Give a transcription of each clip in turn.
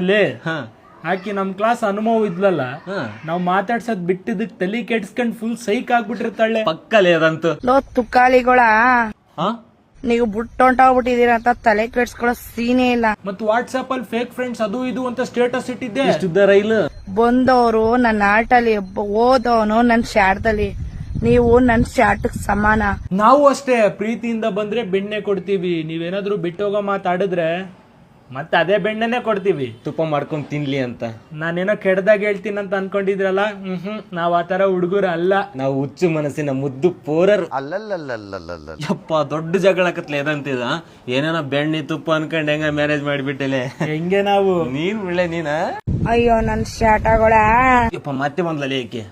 ಲೇ ಆಕಿ ನಮ್ ಕ್ಲಾಸ್ ಅನುಭವ ಇದ್ಲಲ್ಲ, ನಾವ್ ಮಾತಾಡ್ಸೋದ್ ಬಿಟ್ಟಿದ್ದಕ್ ತಲೆ ಕೆಡ್ಸ್ಕೊಂಡ್ ಫುಲ್ ಸೈಕ್ ಆಗ್ಬಿಟ್ಟಿರ್ತಾಳೆ. ಪಕ್ಕಲೇ ಅದಂತೂ. ಲೋ ತುಕ್ಕಾಳಿಗಳ, ನೀವು ಬಿಟ್ಟೊಂಟೋಗ್ಬಿಟ್ಟಿದೀರ ಅಂತ ತಲೆ ಕೆಡ್ಸ್ಕೊಳ್ಳೋ ಸೀನೇ ಇಲ್ಲ. ಮತ್ ವಾಟ್ಸ್ಆಪ್ ಅಲ್ಲಿ ಫೇಕ್ ಫ್ರೆಂಡ್ಸ್ ಅದು ಇದು ಅಂತ ಸ್ಟೇಟಸ್ ಇಟ್ಟಿದ್ದೆ. ರೈಲು ಬಂದವರು ನನ್ನ ಆಟಲ್ಲಿ, ಓದೋನು ನನ್ ಶಾಟದಲ್ಲಿ. ನೀವು ನನ್ ಶಾಟಕ್ ಸಮಾನ. ನಾವು ಅಷ್ಟೇ, ಪ್ರೀತಿಯಿಂದ ಬಂದ್ರೆ ಬೆಣ್ಣೆ ಕೊಡ್ತೀವಿ. ನೀವೇನಾದ್ರೂ ಬಿಟ್ಟೋಗೋ ಮಾತಾಡಿದ್ರೆ ಮತ್ತೆ ಅದೇ ಬೆಣ್ಣೆನೆ ಕೊಡ್ತೀವಿ, ತುಪ್ಪ ಮಾಡ್ಕೊಂಡ್ ತಿನ್ಲಿ ಅಂತ. ನಾನೇನೋ ಕೆಡ್ದಾಗ ಹೇಳ್ತೀನಿ ಅಂತ ಅನ್ಕೊಂಡಿದ್ರಲ್ಲ, ನಾವ್ ಆತರ ಹುಡುಗರ ಅಲ್ಲ. ನಾವು ಹುಚ್ಚು ಮನಸ್ಸಿನ ಮುದ್ದು ಪೋರರು. ಯಪ್ಪ ದೊಡ್ಡ ಜಗಳಕತ್ಲೆ ಎದಂತಿದ. ಏನೇನೋ ಬೆಣ್ಣೆ ತುಪ್ಪ ಅನ್ಕೊಂಡ್ ಹೆಂಗ ಮ್ಯಾರೇಜ್ ಮಾಡಿಬಿಟ್ಟಲೆ. ಹೆಂಗೆ ನಾವು ನೀನ್ ಒಳ್ಳೆ ನೀನ. ಅಯ್ಯೋ ನನ್ ಶಾಟಗಳ, ಯಪ್ಪ ಮತ್ತೆ ಬಂದ್ಲಲ್ಲ ಏಕೆ?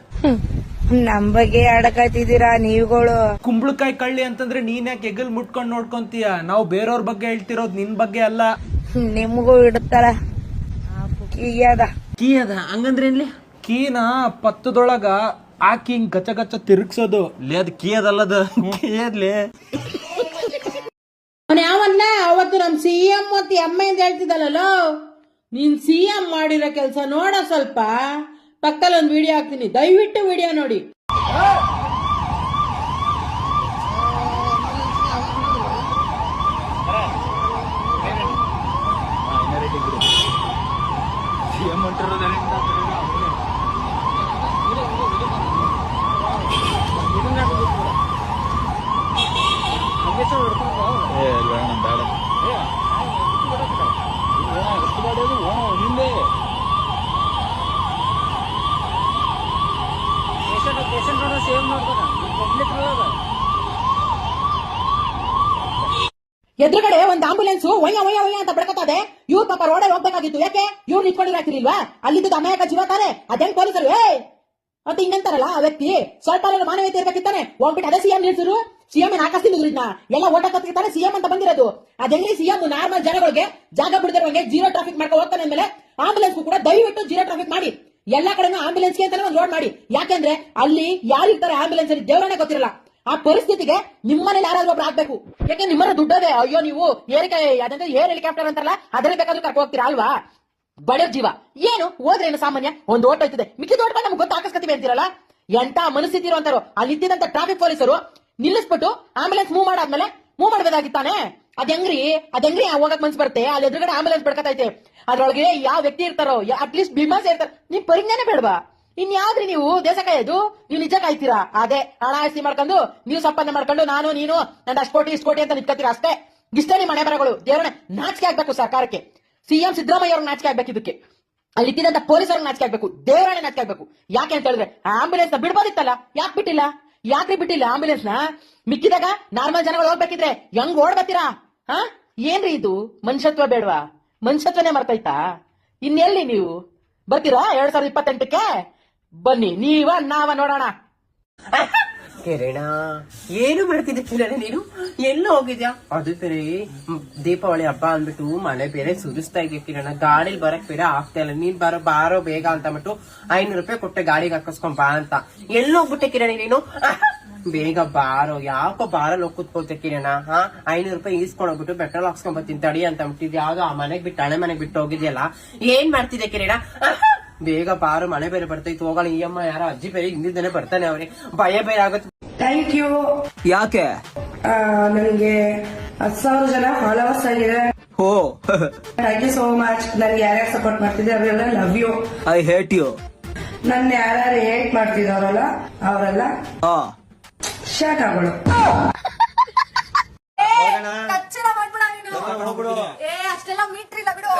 ನಮ್ ಬಗ್ಗೆ ಆಡಕತ್ತಿದೀರಾ ನೀವುಗಳು. ಕುಂಬಳಕಾಯಿ ಕಳ್ಳಿ ಅಂತಂದ್ರೆ ನೀನ್ ಯಾಕೆ ಎಗಲ್ ಮುಟ್ಕೊಂಡ್ ನೋಡ್ಕೊಂತೀಯ? ನಾವು ಬೇರೆಯವ್ರ ಬಗ್ಗೆ ಹೇಳ್ತಿರೋದ್ ನಿನ್ ಬಗ್ಗೆ ಅಲ್ಲ. ನಿಮ್ಗೂ ಇಡ್ತಾರ ಕೀಯದ ಹಂಗಂದ್ರೆ ಏನ್ಲಿ? ಕೀನ ಪತ್ತದೊಳಗ ಹಾಕಿ ಹಿಂಗ್ ಗಚ್ಚ ಗಚ್ಚ ತಿರುಗ್ಸೋದು. ಲೇ ಅದ್ ಕೀಯದಲ್ಲದ ಕೀಯದ್ಲೇ. ಯಾವನ್ನ ಅವತ್ತು ನಮ್ ಸಿಎಂ ಮತ್ತೆ ಎಮ್ಮೆ ಅಂತ ಹೇಳ್ತಿದ್ದಲ್ಲ, ನೀನ್ ಸಿಎಂ ಮಾಡಿರೋ ಕೆಲ್ಸ ನೋಡ. ಸ್ವಲ್ಪ ಪಕ್ಕದಲ್ಲಿ ಒಂದ್ ವಿಡಿಯೋ ಹಾಕ್ತೀನಿ, ದಯವಿಟ್ಟು ವಿಡಿಯೋ ನೋಡಿ. ಎದುರುಗಡೆ ಒಂದ್ ಆಂಬುಲೆನ್ಸ್ ಒಯ್ಯ ಒಯ್ಯ ಒಯ್ಯ ಅಂತ ಬಡ್ಕತ್ತದೆ. ಇವ್ರ ಪಾಪ ರೋಡೇ ಹೋಗ್ಬೇಕಾಗಿತ್ತು, ಯಾಕೆ ಇವ್ರು ನಿಂತ್ಕೊಂಡಿರಾಕಿರ್ಲಿಲ್ವಾ? ಅಲ್ಲಿದ್ದು ಅಮಾಯಕ ಜೀವ ತಾನೆ, ಅದೇನ್ ಪೊಲೀಸರು ಅಂತ ಹಿಂಗಂತಾರಲ್ಲ ಆ ವ್ಯಕ್ತಿ. ಸ್ವಲ್ಪ ಮಾನವೀಯತೆ ಇರ್ಬೇಕಿತ್ತಾನೆ. ಹೋಗ್ಬಿಟ್ಟು ಅದೇ ಸಿಎಂ ನಿಲ್ಸಿರು. ಸಿಎಂ ಏನ್ ಹಾಕಿಸ್ತಿದ್ರು ಇದನ್ನ ಎಲ್ಲ ಓಟ ಕತ್ತಿರ್ತಾನೆ. ಸಿಎಂ ಅಂತ ಬಂದಿರೋದು ಅದೆಂಗ್ರಿ? ಸಿಎಂ ನಾರ್ಮಲ್ ಜನಗಳಿಗೆ ಜಾಗ ಬಿಡದಿರುವಂಗೆ ಜೀರೋ ಟ್ರಾಫಿಕ್ ಮಾಡ್ಕೊಂಡು ಹೋಗ್ತಾನೆ ಅಂದ್ಮೇಲೆ ಆಂಬುಲೆನ್ಸ್ ಕೂಡ ದಯವಿಟ್ಟು ಜೀರೋ ಟ್ರಾಫಿಕ್ ಮಾಡಿ. ಎಲ್ಲಾ ಕಡೆನೂ ಆಂಬುಲೆನ್ಸ್ಗೆ ಅಂತಾನೆ ಒಂದು ರೋಡ್ ಮಾಡಿ. ಯಾಕೆಂದ್ರೆ ಅಲ್ಲಿ ಯಾರಿರ್ತಾರೆ ಆಂಬುಲೆನ್ಸ್ ಅಲ್ಲಿ ದೇವರನ್ನೇ ಗೊತ್ತಿರಲ್ಲ. ಆ ಪರಿಸ್ಥಿತಿಗೆ ನಿಮ್ಮನೇಲಿ ಯಾರಾದ್ರೂ ಒಬ್ರು ಆಗ್ಬೇಕು. ಯಾಕೆ ನಿಮ್ಮನ್ನ ದುಡ್ಡದೆ. ಅಯ್ಯೋ ನೀವು ಏರ್ ಹೆಲಿಕಾಪ್ಟರ್ ಅಂತಾರಲ್ಲ, ಅದ್ರಲ್ಲಿ ಬೇಕಾದ್ರೂ ಕರ್ಕೊ ಹೋಗ್ತೀರಾ ಅಲ್ವಾ? ಬಡ ಜೀವ ಏನು ಹೋದ್ರೇನು ಸಾಮಾನ್ಯ. ಒಂದು ಓಟ್ ಹೋಯ್ತದೆ, ಮಿಕ್ಕಿದ ಓಟ್ ನಮ್ಗೆ ಗೊತ್ತು ಹಾಕಿಸ್ಕತೀವಿ ಅಂತೀರಲ್ಲ. ಎಂತ ಮನಸ್ಥಿತಿ ಇರುವಂತಾರೋ ಅಲ್ಲಿ ಇದ್ದಿದ್ದಂತ ಟ್ರಾಫಿಕ್ ಪೊಲೀಸರು ನಿಲ್ಲಿಸ್ಬಿಟ್ಟು ಆಂಬುಲೆನ್ಸ್ ಮೂವ್ ಮಾಡಾದ್ಮೇಲೆ ಮೂವ್ ಮಾಡಬೇಕಾಗಿತ್ತಾನೆ. ಅದಂಗ್ರಿ ಹೋಗಕ್ ಮನ್ಸ್ ಬರುತ್ತೆ. ಅಲ್ಲಿ ಎದುರುಗಡೆ ಆಂಬುಲೆನ್ಸ್ ಬಡ್ಕತೈತೆ, ಅದ್ರೊಳಗೆ ಯಾವ ವ್ಯಕ್ತಿ ಇರ್ತಾರೋ, ಅಟ್ಲೀಸ್ಟ್ ಭೀಮಾಸ ಇರ್ತಾರ. ನಿಮ್ ಪರಿಜ್ಞಾನೇ ಬೇಡವಾ? ಇನ್ಯಾವ್ದ್ರಿ ನೀವು ದೇಶ ಕಾಯೋದು? ನೀವು ನಿಜ ಕಾಯ್ತೀರಾ? ಅದೇ ಹಣ ಆಸ್ತಿ ಮಾಡ್ಕೊಂಡು ನೀವು ಸಂಪಾದನೆ ಮಾಡ್ಕೊಂಡು ನಾನು ನೀನು ನಂದು ಅಷ್ಟು ಕೋಟಿ ಇಷ್ಟು ಕೋಟಿ ಅಂತ ನಿಂತ್ಕೊತೀರಾ ಅಷ್ಟೇ. ಇಷ್ಟೇ ನಿಮ್ಮ ಮನೆ ಬರಗಳು. ದೇವರನ್ನ ನಾಚಿಕೆ ಆಗ್ಬೇಕು ಸರ್ಕಾರಕ್ಕೆ. ಸಿಎಂ ಸಿದ್ದರಾಮಯ್ಯ ಅವ್ರಿಗೆ ನಾಚಿಕೆ ಆಗ್ಬೇಕು. ಇದಕ್ಕೆ ಅಲ್ಲಿ ಇದ್ದಿದ್ದಂತ ಪೊಲೀಸರಿಗೆ ನಾಚಿಕೆ ಆಗ್ಬೇಕು. ದೇವರನ್ನೇ ನಾಚಿಕೆ ಆಗ್ಬೇಕು. ಯಾಕೆ ಅಂತ ಹೇಳಿದ್ರೆ ಆಂಬುಲೆನ್ಸ್ ನ ಬಿಡ್ಬೋದಿತ್ತಲ್ಲ, ಯಾಕೆ ಬಿಟ್ಟಿಲ್ಲ? ಯಾಕ್ರಿ ಬಿಟ್ಟಿಲ್ಲ ಆಂಬುಲೆನ್ಸ್ ನ? ಮಿಕ್ಕಿದಾಗ ನಾರ್ಮಲ್ ಜನಗಳು ಹೋಗ್ಬೇಕಿದ್ರೆ ಹೆಂಗ್ ಓಡ್ಬತ್ತೀರಾ? ಏನ್ರಿ ಇದು? ಮನುಷ್ಯತ್ವ ಬೇಡವಾ? ಮನುಷ್ಯತ್ವನೇ ಮರ್ತೈತಾ? ಇನ್ನೆಲ್ಲಿ ನೀವು ಬರ್ತೀರಾ 2028ಕ್ಕೆ? ಬನ್ನಿ, ನಾವ ನೋಡೋಣ. ಕಿರಣ ಏನು ಮಾಡ್ತಿದ್ದೆ ಕಿರಣ? ನೀನು ಎಲ್ಲ ಹೋಗಿದ್ಯಾ? ಅದು ಬೇರೆ ದೀಪಾವಳಿ ಹಬ್ಬ ಅಂದ್ಬಿಟ್ಟು ಮಳೆ ಬೇರೆ ಸುರಿಸ್ತಾ ಇದೆಯಾ ಕಿರಣ. ಗಾಡಿಲಿ ಬರಕ್ ಬೇರೆ ಆಗ್ತಾ ಇಲ್ಲ. ನೀನ್ ಬಾರೋ ಬೇಗ ಅಂತ ಅಂದ್ಬಿಟ್ಟು 500 ರೂಪಾಯಿ ಕೊಟ್ಟೆ ಗಾಡಿಗೆ ಹಾಕಿಸ್ಕೊಂಡ್ ಬಾ ಅಂತ. ಎಲ್ಲಿ ಹೋಗ್ಬಿಟ್ಟೆ ಕಿರಣ ನೀನು? ಬೇಗ ಬಾರೋ. ಯಾಕೋ ಬಾರಲ್ಲಿ ಹೋಗಿ ಕೂತ್ಕೊಳ್ತೆ ಕಿರಣ. 500 ರೂಪಾಯಿ ಈಸ್ಕೊಂಡ್ ಹೋಗ್ಬಿಟ್ಟು ಪೆಟ್ರೋಲ್ ಹಾಕ್ಸ್ಕೊಂಡ್ ಬರ್ತೀನಿ ತಡಿ ಅಂತ ಅಂದ್ಬಿಟ್ಟಿದ್. ಯಾವ್ದೋ ಆ ಮನೆಗ್ ಬಿಟ್ಟು ಹಳೆ ಮನೆಗ್ ಬಿಟ್ಟು ಹೋಗಿದ್ಯಲ್ಲ, ಏನ್ ಮಾಡ್ತಿದ್ದೆ ಕಿರಣ? ಬೇಗ ಬಾರು, ಮಳೆ ಬೇರೆ ಬರ್ತೈತಿ. ಹೋಗೋಣ. ಈ ಅಮ್ಮ ಯಾರೋ ಅಜ್ಜಿ ಬೇರೆ ಹಿಂದಿದ್ದಾನೆ ಬರ್ತಾನೆ. ಅವ್ರಿಗೆ ಭಯ ಬೇರೆ ಆಗುತ್ತೆ. Thank you. ಯಾಕೆ? ನನಗೆ 10,000 ಜನ ಫಾಲೋವರ್ಸ್ ಆಗಿದೆ. Thank you so much. ನನ್ಗೆ ಯಾರ್ಯಾರು ಸಪೋರ್ಟ್ ಮಾಡ್ತಿದ್ದೆ ಅವರೆಲ್ಲ love you. I hate you. ನನ್ನ ಯಾರ್ಯಾರು ಹೇಟ್ ಮಾಡ್ತಿದ್ದವರಲ್ಲ ಅವರೆಲ್ಲ ಶಾಟ್ ಆಗೋಳು. ಅಷ್ಟೆಲ್ಲ ಮೀಟ್ರ್ ಇಲ್ಲ ಬಿಡು.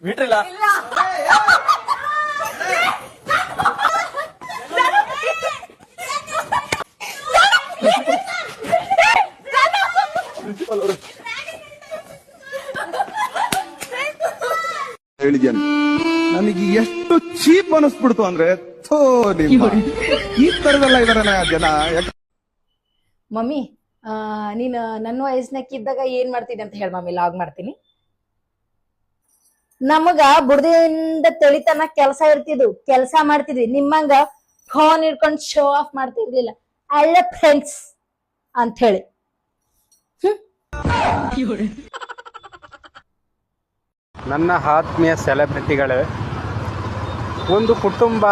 ಮೀಟ್ರ್ ಇಲ್ಲ? ಹೇಳಿದ್ಯಾನೆ ನನಗೆ ಎಷ್ಟು ಚೀಪ್ ಅನಿಸ್ಬಿಡ್ತು ಅಂದ್ರೆ, ಈ ತರದೆಲ್ಲ ಇದಾರೆ ಜನ. ಮಮ್ಮಿ ನೀನು ನನ್ನ ವಯಸ್ಸಿನಕ್ಕಿದ್ದಾಗ ಏನ್ ಮಾಡ್ತೀನಿ ಅಂತ ಹೇಳಿ ಮಮ್ಮಿ, ಲಾಗ್ ಮಾಡ್ತೀನಿ. ನಮಗ ಬುಡದಿಂದ ತೆಳಿತನ ಕೆಲಸ ಇರ್ತಿದ್ವು, ಕೆಲಸ ಮಾಡ್ತಿದ್ವಿ. ನಿಮ್ಮಂಗ ಫೋನ್ ಇಟ್ಕೊಂಡ್ ಶೋ ಆಫ್ ಮಾಡ್ತಿರ್ಲಿಲ್ಲ. ಅಲ್ಲ ಫ್ರೆಂಡ್ಸ್ ಅಂತ ಹೇಳಿ. ನನ್ನ ಆತ್ಮೀಯ ಸೆಲೆಬ್ರಿಟಿಗಳೇ, ಒಂದು ಕುಟುಂಬ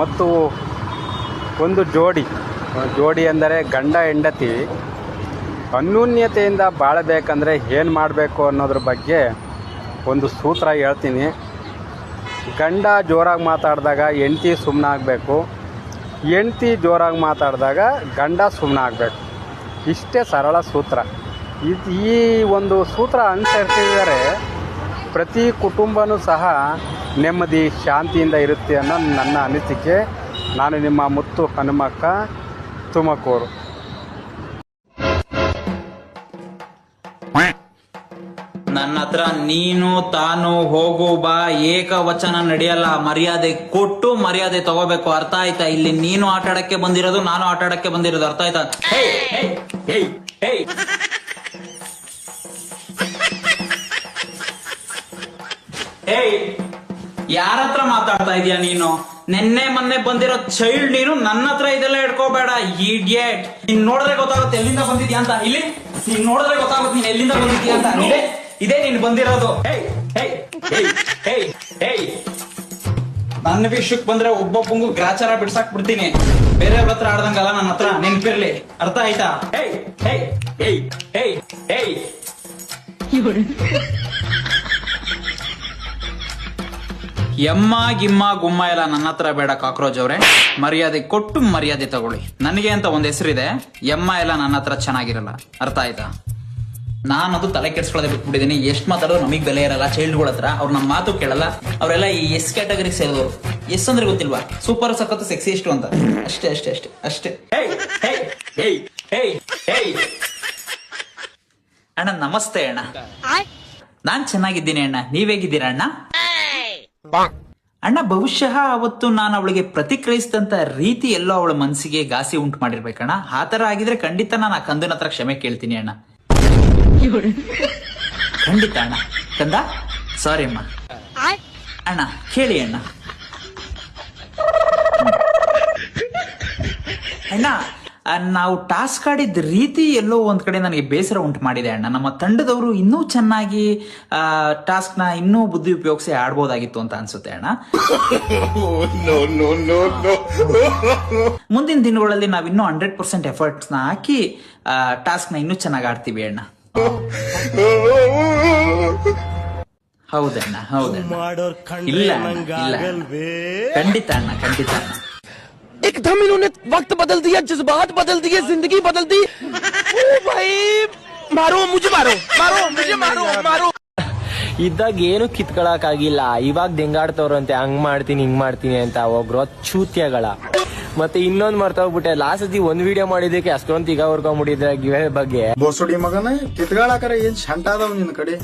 ಮತ್ತು ಒಂದು ಜೋಡಿ ಅಂದರೆ ಗಂಡ ಹೆಂಡತಿ ಅನ್ಯೋನ್ಯತೆಯಿಂದ ಬಾಳಬೇಕಂದ್ರೆ ಏನು ಮಾಡಬೇಕು ಅನ್ನೋದ್ರ ಬಗ್ಗೆ ಒಂದು ಸೂತ್ರ ಹೇಳ್ತೀನಿ. ಗಂಡ ಜೋರಾಗಿ ಮಾತಾಡಿದಾಗ ಹೆಂಡತಿ ಸುಮ್ಮನಾಗಬೇಕು, ಹೆಂಡತಿ ಜೋರಾಗಿ ಮಾತಾಡಿದಾಗ ಗಂಡ ಸುಮ್ಮನಾಗಬೇಕು. ಇಷ್ಟೇ ಸರಳ ಸೂತ್ರ. ಈ ಒಂದು ಸೂತ್ರ ಅನುಸರಿಸಿದರೆ ಪ್ರತಿ ಕುಟುಂಬನೂ ಸಹ ನೆಮ್ಮದಿ ಶಾಂತಿಯಿಂದ ಇರುತ್ತೆ ಅನ್ನೋ ನನ್ನ ಅನಿಸಿಕೆ. ನಾನು ನಿಮ್ಮ ಮುತ್ತು ಹನುಮಕ್ಕ, ತುಮಕೂರು. ನನ್ನ ಹತ್ರ ನೀನು ತಾನು ಹೋಗು ಬಾ ಏಕವಚನ ನಡೆಯಲ್ಲ. ಮರ್ಯಾದೆ ಕೊಟ್ಟು ಮರ್ಯಾದೆ ತಗೋಬೇಕು. ಅರ್ಥ ಆಯ್ತಾ? ಇಲ್ಲಿ ನೀನು ಆಟ ಆಡಕ್ಕೆ ಬಂದಿರೋದು, ನಾನು ಆಟ ಆಡಕ್ಕೆ ಬಂದಿರೋದು. ಅರ್ಥ ಆಯ್ತಾ? ಯಾರ ಹತ್ರ ಮಾತಾಡ್ತಾ ಇದೀಯ ನೀನು? ನೆನ್ನೆ ಮೊನ್ನೆ ಬಂದಿರೋ ಚೈಲ್ಡ್ ನೀನು. ನನ್ನ ಹತ್ರ ಇದೆಲ್ಲ ಇಟ್ಕೋಬೇಡ ಇಡಿಯಟ್. ನೀನ್ ನೋಡಿದ್ರೆ ಗೊತ್ತಾಗುತ್ತೆ ಎಲ್ಲಿಂದ ಬಂದಿದ್ಯಾ ಅಂತ. ಇಲ್ಲಿ ನೀನ್ ನೋಡಿದ್ರೆ ಗೊತ್ತಾಗುತ್ತೆ ನೀನ್ ಎಲ್ಲಿಂದ ಬಂದಿದ್ಯಾ ಅಂತ. ಇದೇ ನೀನ್ ಬಂದಿರೋದು. ನನ್ನ ವಿಷಯಕ್ಕೆ ಬಂದ್ರೆ ಒಬ್ಬೊಬ್ಬಂಗು ಗ್ರಾಚಾರ ಬಿಡ್ಸಾಕ್ ಬಿಡ್ತೀನಿ. ಬೇರೆಯವ್ರ ಹತ್ರ ಆಡ್ದಂಗಲ್ಲ, ನನ್ನ ಹತ್ರ ನೆನ್ಪಿರ್ಲಿ. ಅರ್ಥ ಆಯ್ತಾ? ಎಮ್ಮ ಗಿಮ್ಮ ಗುಮ್ಮ ಎಲ್ಲ ನನ್ನ ಹತ್ರ ಬೇಡ ಕಾಕ್ರೋಚ್ ಅವ್ರೆ. ಮರ್ಯಾದೆ ಕೊಟ್ಟು ಮರ್ಯಾದೆ ತಗೊಳ್ಳಿ. ನನಗೆ ಅಂತ ಒಂದ್ ಹೆಸರಿದೆ. ಎಮ್ಮ ಎಲ್ಲ ನನ್ನ ಹತ್ರ ಚೆನ್ನಾಗಿರಲ್ಲ. ಅರ್ಥ ಆಯ್ತಾ? ನಾನದು ತಲೆ ಕೆಡ್ಸ್ಕೊಳ್ಳೋದೇ ಬಿಟ್ಬಿಟ್ಟಿದ್ದೀನಿ. ಎಷ್ಟು ಮಾತಾಡೋದು ನಮಗ್ ಬೆಲೆ ಇರಲ್ಲ. ಚೈಲ್ಡ್ಗಳ ಹತ್ರ ಅವ್ರು ನಮ್ಮ ಮಾತು ಕೇಳಲ್ಲ. ಅವರೆಲ್ಲ ಈ ಎಸ್ ಕ್ಯಾಟಗರಿಗೆ ಸೇರಿದವರು. ಎಸ್ ಅಂದ್ರೆ ಗೊತ್ತಿಲ್ವಾ? ಸೂಪರ್ ಸಖತ್ ಸೆಕ್ಸಿ ಎಷ್ಟು ಅಂತ. ಅಷ್ಟೇ ಅಷ್ಟೇ ಅಷ್ಟೇ ಅಷ್ಟೇ. ಅಣ್ಣ ನಮಸ್ತೆ ಅಣ್ಣ. ನಾನ್ ಚೆನ್ನಾಗಿದ್ದೀನಿ ಅಣ್ಣ. ನೀವೇಗಿದ್ದೀರಾ ಅಣ್ಣ? ಅಣ್ಣ ಬಹುಶಃ ಅವತ್ತು ನಾನು ಅವಳಿಗೆ ಪ್ರತಿಕ್ರಿಯಿಸಿದಂತ ರೀತಿ ಎಲ್ಲೋ ಅವಳ ಮನಸ್ಸಿಗೆ ಘಾಸಿ ಉಂಟು ಮಾಡಿರ್ಬೇಕಣ್ಣ. ಆ ತರ ಆಗಿದ್ರೆ ಖಂಡಿತ ನಾನು ಆ ಕಂದನ ಹತ್ರ ಕ್ಷಮೆ ಕೇಳ್ತೀನಿ ಅಣ್ಣ. ಖಂಡಿತ ಅಣ್ಣ. ಕಂದ ಸಾರಿ ಅಮ್ಮ. ಅಣ್ಣ ಕೇಳಿ ಅಣ್ಣ. ಅಣ್ಣ ನಾವು ಟಾಸ್ಕ್ ಆಡಿದ ರೀತಿ ಎಲ್ಲೋ ಒಂದ್ ಕಡೆ ನನಗೆ ಬೇಸರ ಉಂಟು ಮಾಡಿದೆ ಅಣ್ಣ. ನಮ್ಮ ತಂಡದವರು ಇನ್ನೂ ಚೆನ್ನಾಗಿ ಟಾಸ್ಕ್ ನ ಇನ್ನೂ ಬುದ್ಧಿ ಉಪಯೋಗಿಸಿ ಆಡ್ಬೋದಾಗಿತ್ತು ಅಂತ ಅನ್ಸುತ್ತೆ ಅಣ್ಣ. ಮುಂದಿನ ದಿನಗಳಲ್ಲಿ ನಾವ್ ಇನ್ನೂ 100% ಎಫರ್ಟ್ಸ್ ನ ಹಾಕಿ ಟಾಸ್ಕ್ ನ ಇನ್ನೂ ಚೆನ್ನಾಗಿ ಆಡ್ತೀವಿ ಅಣ್ಣ. ಹೌದಣ್ಣ ಹೌದಣ್ಣ. ಇಲ್ಲ ಇಲ್ಲ ಖಂಡಿತ ಅಣ್ಣ ಖಂಡಿತ ಅಣ್ಣ. एकदम इन्होंने वक्त बदल दिया, जज्बात बदल दिए, जिंदगी बदल दी। ओ भाई मारो मुझे, मारो ಇದ್ದಾಗ ಏನು ಕಿತ್ಕೊಳಕ್ಕಾಗಿಲ್ಲ. ಇವಾಗ ದಿಂಗಾಡ್ತವ್ರಂತೆ ಹಂಗ್ ಮಾಡ್ತೀನಿ ಹಿಂಗ್ ಮಾಡ್ತೀನಿ ಅಂತ ಹೋಗ್ರು ಚೂತ್ಯಗಳ. ಮತ್ತೆ ಇನ್ನೊಂದ್ ಮರ್ತೋಗ್ಬಿಟ್ಟೆ. ಲಾಸ್ಟ್ ಸತಿ ಒಂದ್ ವಿಡಿಯೋ ಮಾಡಿದಕ್ಕೆ ಅಷ್ಟೊಂದ್ ಈಗ ಹೊರ್ಕೊಂಡ್ಬಿಟ್ಟಿದ್ರೆ ಗಿವೆ ಬಗ್ಗೆ. ಬೋಸುಡಿ ಮಗನ ಕಿತ್ಗಾಳಕರ ಏನ್ ಶಂಟ ಅದಾವ್ ನಿನ್ ಕಡೆ.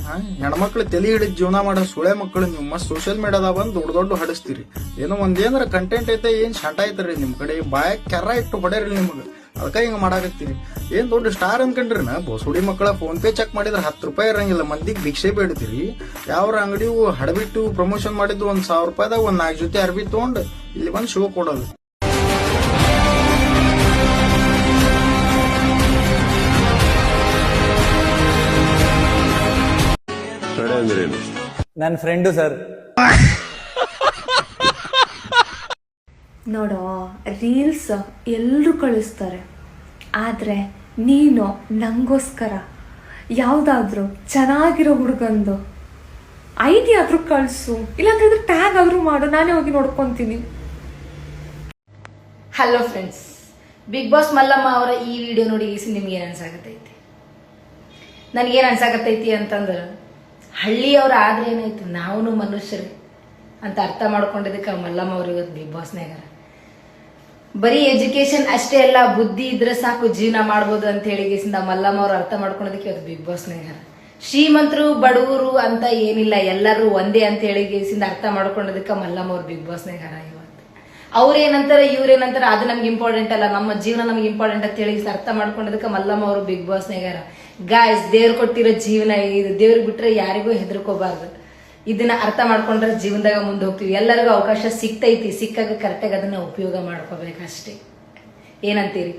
ಹೆಣ್ಮಕ್ಳು ತಲೆ ಹಿಡಿದ್ ಜೀವನ ಮಾಡೋ ಸುಳೆ ಮಕ್ಕಳು ನೀವು ಮಸ್ತ್ ಸೋಷಿಯಲ್ ಮೀಡಿಯಾದಾಗ ಬಂದ್ ದೊಡ್ಡ ಹಡಿಸ್ತೀರಿ. ಏನೋ ಒಂದೇನಾರ ಕಂಟೆಂಟ್ ಐತೆ ಏನ್ ಶಂಟ ಐತ್ರಿ ನಿಮ್ ಕಡೆ. ಬಾಯ ಕೆರ ಇಟ್ಟು ಹೊಡೆಯರಿ ನಿಮ್ಗ. ಅದಕ್ಕ ಹಿಂಗ ಮಾಡಾಕತ್ತೀರಿ. ಏನ್ ದೊಡ್ಡ ಸ್ಟಾರ್ ಅನ್ಕಂಡ್ರಿನ ಬೋಸುಡಿ ಮಕ್ಕಳ ಫೋನ್ ಪೇ ಚೆಕ್ ಮಾಡಿದ್ರೆ 10 ರೂಪಾಯಿ ಇರಂಗಿಲ್ಲ. ಮಂದಿಗೆ ಭಿಕ್ಷೆ ಬೇಡ್ತೀರಿ. ಯಾವ್ರ ಅಂಗಡಿ ಹಡಬಿಟ್ಟು ಪ್ರಮೋಷನ್ ಮಾಡಿದ್ದು 1000 ರೂಪಾಯಿದಾಗ 4 ಜೊತೆ ಅರ್ಬಿ ತಗೊಂಡ್ ಇಲ್ಲಿ ಬಂದ್ ಶೋ ಕೊಡೋದು. ನನ್ನ ಫ್ರೆಂಡು ಸರ್. ನೋಡೋ ರೀಲ್ಸ್ ಎಲ್ಲರೂ ಕಳಿಸ್ತಾರೆ. ಆದರೆ ನೀನು ನಂಗೋಸ್ಕರ ಯಾವುದಾದ್ರೂ ಚೆನ್ನಾಗಿರೋ ಹುಡುಗಂದು ಐಡಿ ಆದ್ರೂ ಕಳಿಸು, ಇಲ್ಲಾಂದ್ರೆ ಟ್ಯಾಗ್ ಆದ್ರೂ ಮಾಡು, ನಾನೇ ಹೋಗಿ ನೋಡ್ಕೊಂತೀನಿ. Hello friends, big boss Mallamma ಅವರ ಈ ವಿಡಿಯೋ ನೋಡಿ ನಿಮ್ಗೆ ಏನು ಅನ್ಸಾಕತ್ತೈತಿ? ನನಗೇನು ಅನ್ಸಾಕತ್ತೈತಿ ಅಂತಂದ್ರೆ, ಹಳ್ಳಿಯವ್ರು ಆದ್ರೆ ಏನಾಯ್ತು, ನಾವು ಮನುಷ್ಯರು ಅಂತ ಅರ್ಥ ಮಾಡ್ಕೊಂಡಿದ್ದಕ್ಕೆ ಮಲ್ಲಮ್ಮ ಅವ್ರು ಇವತ್ತು ಬಿಗ್ ಬಾಸ್ನಾಗ ಬರೀ ಎಜುಕೇಶನ್ ಅಷ್ಟೇ ಅಲ್ಲ, ಬುದ್ಧಿ ಇದ್ರೆ ಸಾಕು ಜೀವನ ಮಾಡ್ಬೋದು ಅಂತ ಹೇಳಿ ಮಲ್ಲಮ್ಮ ಅವ್ರು ಅರ್ಥ ಮಾಡ್ಕೊಂಡಿದ್ದಕ್ಕೆ ಇವತ್ತು ಬಿಗ್ ಬಾಸ್ನಾಗ. ಶ್ರೀಮಂತರು ಬಡವರು ಅಂತ ಏನಿಲ್ಲ, ಎಲ್ಲರೂ ಒಂದೇ ಅಂತ ಹೇಳಿ ಅರ್ಥ ಮಾಡ್ಕೊಂಡಿದ್ದಕ್ಕೆ ಮಲ್ಲಮ್ಮ ಅವ್ರು ಬಿಗ್ ಬಾಸ್ನಾಗ ಇವತ್ತು. ಅವ್ರೇನಂತಾರೆ ಇವ್ರೇನಂತಾರೆ ಅದು ನಮ್ಗೆ ಇಂಪಾರ್ಟೆಂಟ್ ಅಲ್ಲ, ನಮ್ಮ ಜೀವನ ನಮ್ಗೆ ಇಂಪಾರ್ಟೆಂಟ್ ಅಂತ ಹೇಳಿ ಅರ್ಥ ಮಾಡ್ಕೊಂಡಿದ್ದಕ್ಕೆ ಮಲ್ಲಮ್ಮ ಅವರು ಬಿಗ್ ಬಾಸ್ನಾಗ. ಗಾಯ್ಸ್, ದೇವ್ರು ಕೊಟ್ಟಿರೋ ಜೀವನ ಇದು, ದೇವ್ರಿಗೆ ಬಿಟ್ರೆ ಯಾರಿಗೂ ಹೆದರ್ಕೋಬಾರ್ದು. ಇದನ್ನ ಅರ್ಥ ಮಾಡ್ಕೊಂಡ್ರೆ ಜೀವನದಾಗ ಮುಂದೆ ಹೋಗ್ತೀವಿ. ಎಲ್ಲರಿಗೂ ಅವಕಾಶ ಸಿಗ್ತೈತಿ, ಸಿಕ್ಕಾಗ ಕರೆಕ್ಟಾಗಿ ಅದನ್ನ ಉಪಯೋಗ ಮಾಡ್ಕೋಬೇಕಷ್ಟೇ. ಏನಂತೀರಿ?